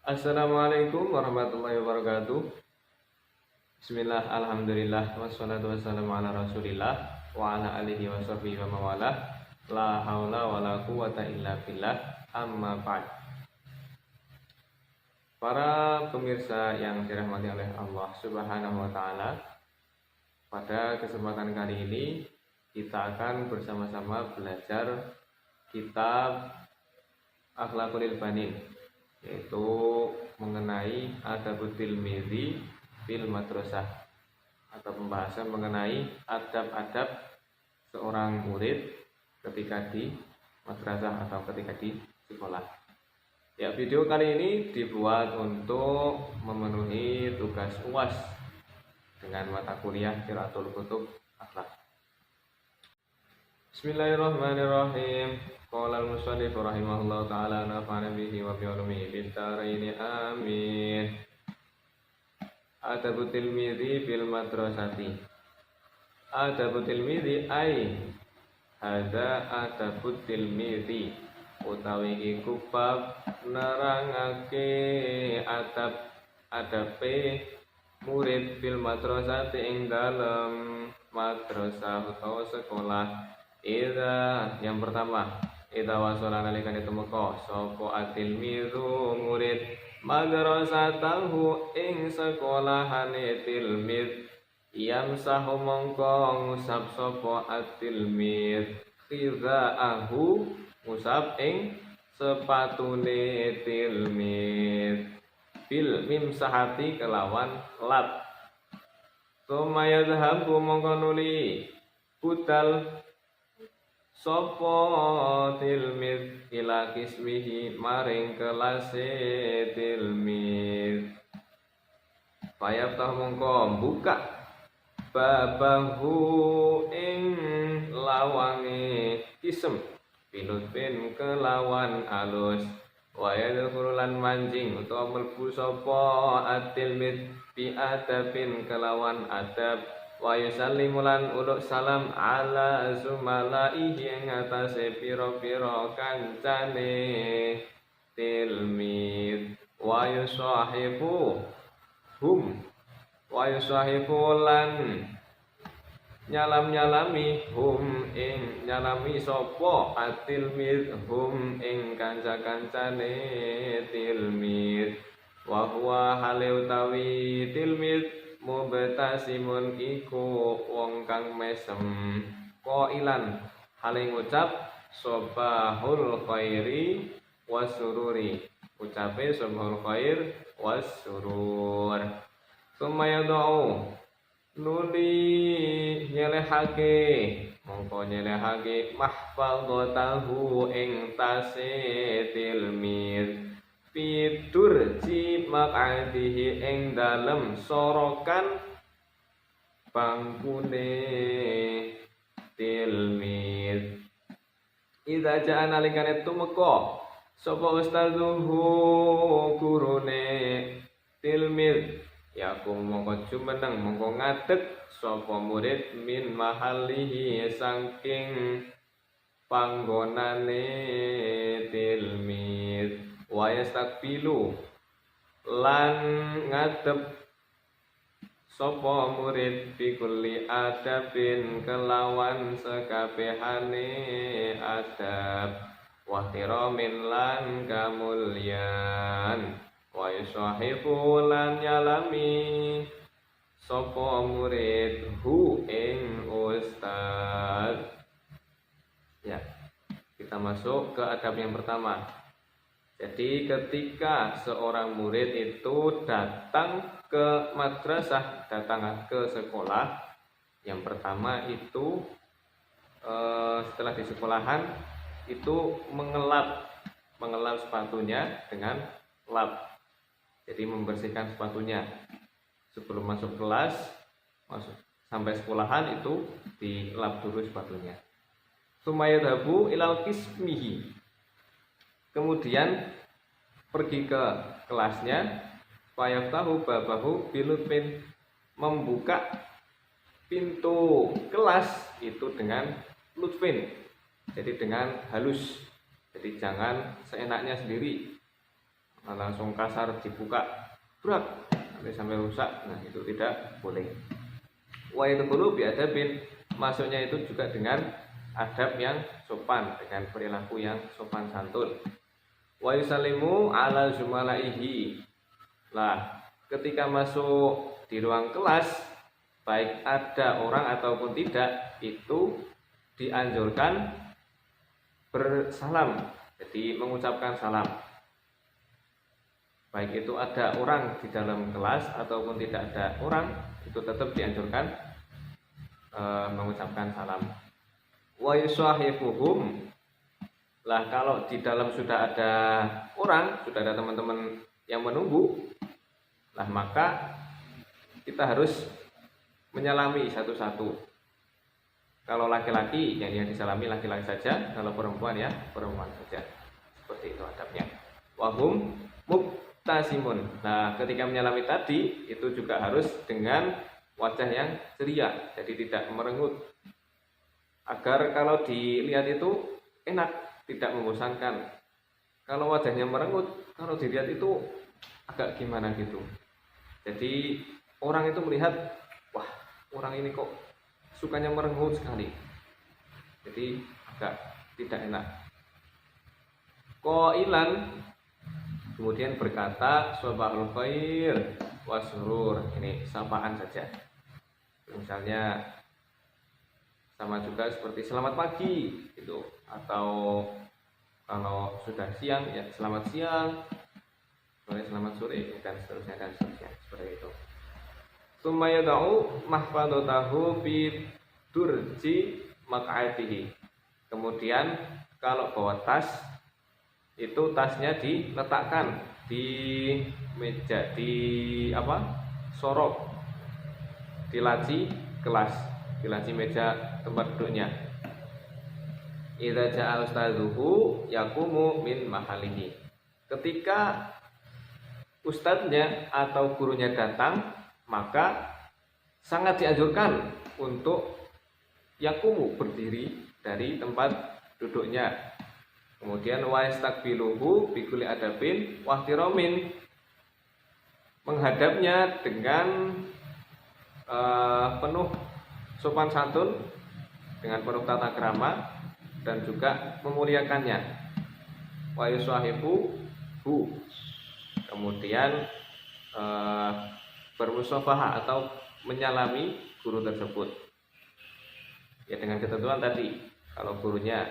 Assalamualaikum warahmatullahi wabarakatuh. Bismillah, alhamdulillah, wassalatu wassalamu ala rasulillah wa ala alihi wa sahbihi wa mawalah. La haula wa la quwata illa billah, amma ba'd. Para pemirsa yang dirahmati oleh Allah Subhanahu wa taala, pada kesempatan kali ini kita akan bersama-sama belajar kitab Akhlaqul Banin, yaitu mengenai adabut tilmidzi fil madrasah, atau pembahasan mengenai adab-adab seorang murid ketika di madrasah atau ketika di sekolah. Ya, video kali ini dibuat untuk memenuhi tugas UAS dengan mata kuliah Qiraatul Kutub Akhlaq. Bismillahirrahmanirrahim. Qala al-musannif rahimahullahu ta'ala nafa'ana bihi wa bi ulumihi fid dharain amin. Adabut tilmidzi fil madrasati. Adabut tilmidzi ai hadza adabut tilmidzi, utawi iku bab nerangake adabe murid fil madrasati ing dalem madrasah utawa sekolah. Yang pertama, ida wasala nalikan itu meko sapa atilmidzu murid madrasatahu ing sekolahane tilmid, yamsahu mongko ngusap sapa atilmid khizaahu, ngusap ing sepatune tilmid, bil mimsahati kelawan lap. Sumaya dhahabu mongko nuli budal sopo tilmid ila kismihi maring kelase tilmid. Fayaftah mongko buka babahu ing lawange kisem, pilutpin kelawan alus. Wayadkhululan mancing utawa mlebu sapa at-tilmid bi adabin kelawan adab. Wa yusallimulan uluk salam ala zumalaihi ing atase pira-pira kancane tilmid. Wa yusahibu lan nyalam-nyalami hum ing nyalami sapa atilmid hum ing kanca-kancane tilmid. Wa huwa hale utawi tilmid mubtasimun iku wong kang mesem, qailan hale ngucap sabahul khairi wasururi, ucape sabahul khair wasurur. Sumaya do'u nuli nyelehake, mongko nyelehake mahfadhatahu ing tase tilmid, pitur ci maq'adihi ing dalem sorokan bangkune tilmid. Idza ja'a nalikane tumeka sapa ustazuhu gurune tilmid, yakum mongko jumeneng mongko ngadeg sapa murid min mahalihi saking panggonane tilmid. Wa yastakbilu lan ngadep sapa murid bi kulli adabin kelawan sekabehane adab, wa tiramin lan kamulyan. Wa yusahibu lan nyalami sapa murid hu ing ustaz. Ya, kita masuk ke adab yang pertama. Jadi ketika seorang murid itu datang ke madrasah, datang ke sekolah, yang pertama itu setelah di sekolahan itu mengelap sepatunya dengan lap. Jadi membersihkan sepatunya sebelum masuk kelas, sampai sekolahan itu dilap dulu sepatunya. Sumayadhabu ilal kismihi, kemudian pergi ke kelasnya. Fayaftahu babahu bilutfin, membuka pintu kelas itu dengan lutfin, jadi dengan halus, jadi jangan seenaknya sendiri. langsung kasar dibuka brak sampai rusak, nah itu tidak boleh. Wa yadkhulu bi adabin, masuknya itu juga dengan adab yang sopan, dengan perilaku yang sopan santun. Wa yusallimu ala zumalaihi, lah ketika masuk di ruang kelas, baik ada orang ataupun tidak, itu dianjurkan bersalam, jadi mengucapkan salam. Baik itu ada orang di dalam kelas ataupun tidak ada orang, itu tetap dianjurkan mengucapkan salam. Wa yusahibuhum, lah kalau di dalam sudah ada orang, sudah ada teman-teman yang menunggu, lah maka kita harus menyalami satu-satu. Kalau laki-laki yang disalami laki-laki saja, kalau perempuan ya perempuan saja. Seperti itu adabnya. Wahum mubtasimun. Nah, ketika menyalami tadi itu juga harus dengan wajah yang ceria, jadi tidak merengut. Agar kalau dilihat itu enak, tidak membosankan. Kalau wajahnya merengut, kalau dilihat itu agak gimana gitu. Jadi orang itu melihat, wah, orang ini kok sukanya merengut sekali. Jadi agak tidak enak. Qailan, kemudian berkata sabahul khair wasurur, ini sapaan saja. Misalnya sama juga seperti selamat pagi gitu, atau kalau sudah siang ya selamat siang, selamat sore dan seterusnya seperti itu. Tsumma yad'u mahfadhatahu fi durji maq'adihi. Kemudian kalau bawa tas, itu tasnya diletakkan di meja, di sorok, di laci kelas, di laci meja tempat duduknya. Idza ja'a ustadzuhu yaqumu min mahalihi. Ketika ustadznya atau gurunya datang, maka sangat dianjurkan untuk yakumu, berdiri dari tempat duduknya. Kemudian wa yastaqbiluhu bi kulli adabin wa ihtiramin, menghadapnya dengan penuh sopan santun, dengan penuh tata krama dan juga memuliakannya. Wa yusahibuhu, kemudian bermusafahah atau menyalami guru tersebut. Ya dengan ketentuan tadi, kalau gurunya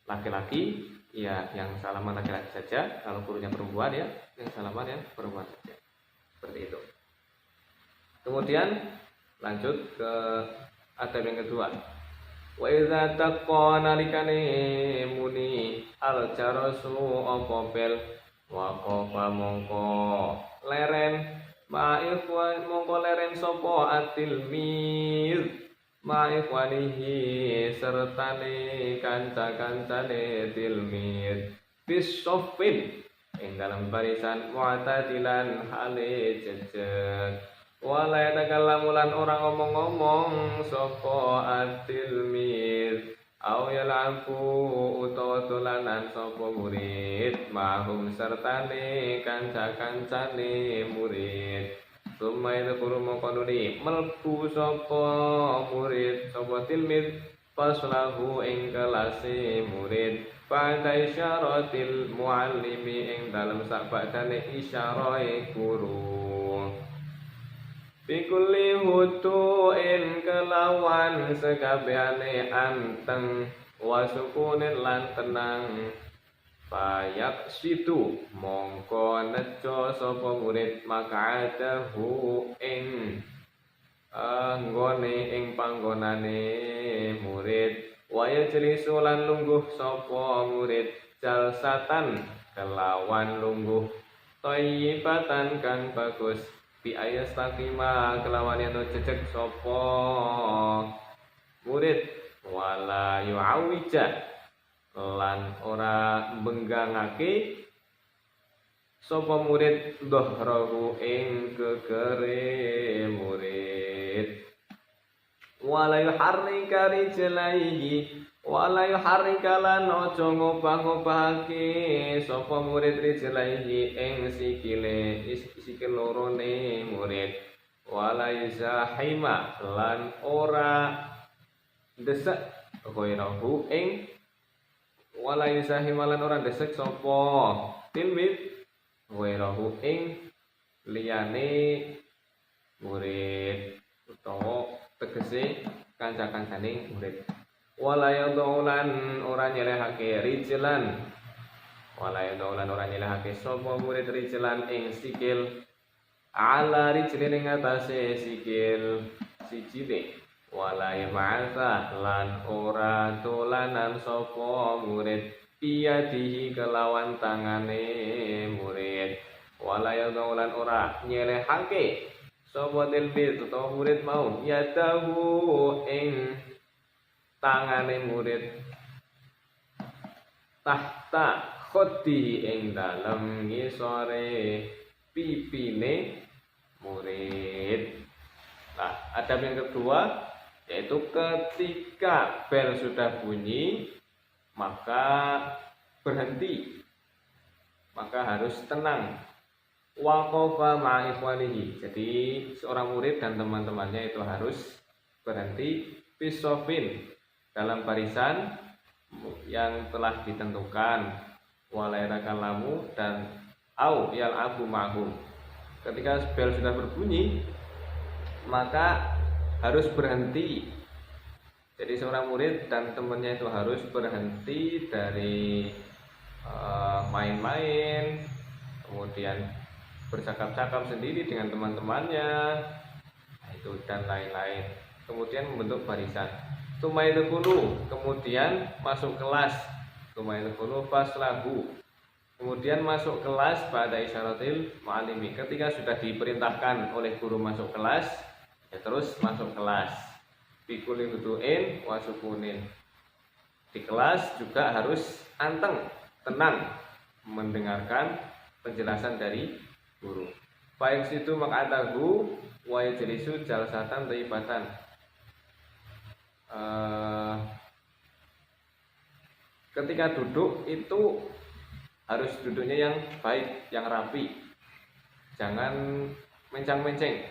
laki-laki ya yang salaman laki-laki saja, kalau gurunya perempuan ya yang salaman yang perempuan saja. Seperti itu. Kemudian lanjut ke adab yang kedua. Wa idza taqana likane muni al jarasu opopel wa qafa mongko leren ma'ifwan mongko leren sopo atilmir ma'ifwanihi sertane kanca-kancane tilmir bisofin ing dalam barisan mu'tadilan hale jejeg wala takallamulan orang ngomong-ngomong sopo atilmir au yal'abu utawa dolanan sapa murid mahum sertane kanca-kancane murid. Summa yadkhulu maqanuni melbu sapa murid sapa tilmid faslahu ing kelase murid pada isyaratil muallimi ing dalem sakbadane isyarahe guru. Bikulli hutuin kelawan sekabehane anteng wasukunin lan tenang payak situ mongko nejo sapa murid maka adahu ing nggone ing panggonane murid waya jelisu lan lungguh sapa murid jalsatan kelawan lungguh thayyibatan kang bagus bi ayas takima kelawan yen jejeg sapa murid wala yu'awija lan ora benggangake sapa murid dhahrahu ing gegere murid wala yuharrika rijlaihi Wala yuharrikalan ojo ngobah-ngobahake sapa murid rijlaihi ing sikil lorone murid. Wala yuzahima lan ora desek ghairahu ing wala yuzahima lan ora desek sapa tilmid ghairahu ing liyane murid utawa tegese kanca-kancane murid. Wala yadaulan ora nyelehake rijlan wala yadaulan ora nyelehake sapa murid rijlan ing sikil ala rijlin ing atase sikil sijine. Wala yama'asa lan ora dolanan sapa murid biyadihi kelawan tangane murid. Wala yadaulan ora nyelehake sapa tilmid utawa murid mau yadahu ing tangane murid tahta khodi ing dalem ngisore pipine murid. Nah, adab yang kedua yaitu ketika bel sudah bunyi maka berhenti, maka harus tenang. Waqafa ma'a ikhwanihi. Jadi seorang murid dan teman-temannya itu harus berhenti pisofin dalam barisan yang telah ditentukan. Walairakan lamu dan au yal abu ma'hum. Ketika bel sudah berbunyi maka harus berhenti. Jadi seorang murid dan temannya itu harus berhenti dari main-main, kemudian bercakap-cakap sendiri dengan teman-temannya, itu dan lain-lain. Kemudian membentuk barisan. Tumaidukulu, kemudian masuk kelas. Tumaidukulu faslahu. Kemudian masuk kelas pada isyaratil ma'alimi. Ketika sudah diperintahkan oleh guru masuk kelas, ya terus masuk kelas. Bikuli hudu'in wasukunin. Di kelas juga harus anteng, tenang mendengarkan penjelasan dari guru. Baik situ mak'adahu wa yajlisu jalsatan thayyibatan. Ketika duduk itu harus duduknya yang baik, yang rapi. Jangan mencang-menceng.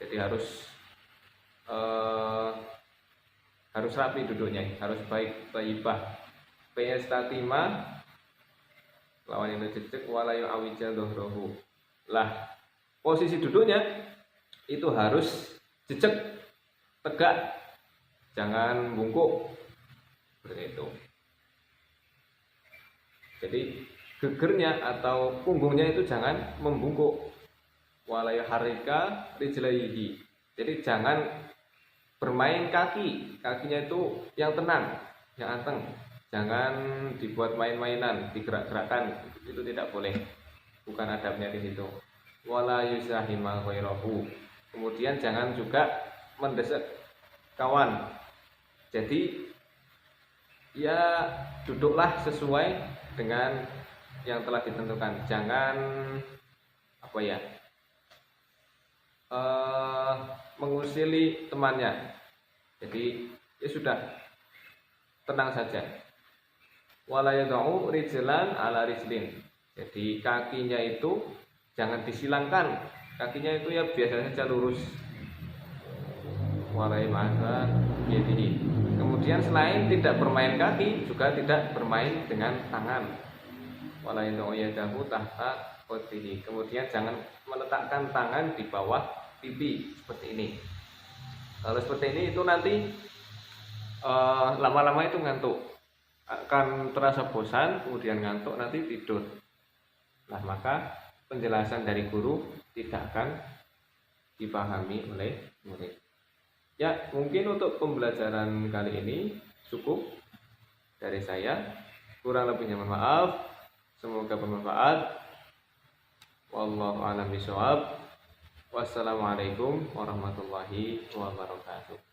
Jadi harus rapi duduknya, harus baik, thayyibah. Pestatima lawan yang jejek walayu awijal dohrohu. Lah, posisi duduknya itu harus jejak, tegak, jangan bungkuk seperti itu. Jadi gegernya atau punggungnya itu jangan membungkuk. Walayu harika rijlaihi. Jadi jangan bermain kakinya itu yang tenang, yang anteng. Jangan dibuat main-mainan, digerak-gerakkan, itu tidak boleh. Bukan adabnya di situ. Wala yusahima ghairahu. Kemudian jangan juga mendesak kawan. Jadi ya duduklah sesuai dengan yang telah ditentukan. Jangan mengusili temannya. Jadi ya sudah, tenang saja. Wala yad'u rijlan ala rijlin. Jadi kakinya itu jangan disilangkan. Kakinya itu ya biasa saja lurus. Wala yamasa yadihi. Kemudian selain tidak bermain kaki, juga tidak bermain dengan tangan. Wala yad'u yadahu tahta qadrihi. Kemudian jangan meletakkan tangan di bawah pipi seperti ini. Kalau seperti ini itu nanti lama-lama itu ngantuk, akan terasa bosan, kemudian ngantuk, nanti tidur. Nah, maka penjelasan dari guru tidak akan dipahami oleh murid. Ya, mungkin untuk pembelajaran kali ini cukup dari saya. Kurang lebihnya mohon maaf. Semoga bermanfaat. Wallahu a'lam bishawab. Wassalamualaikum warahmatullahi wabarakatuh.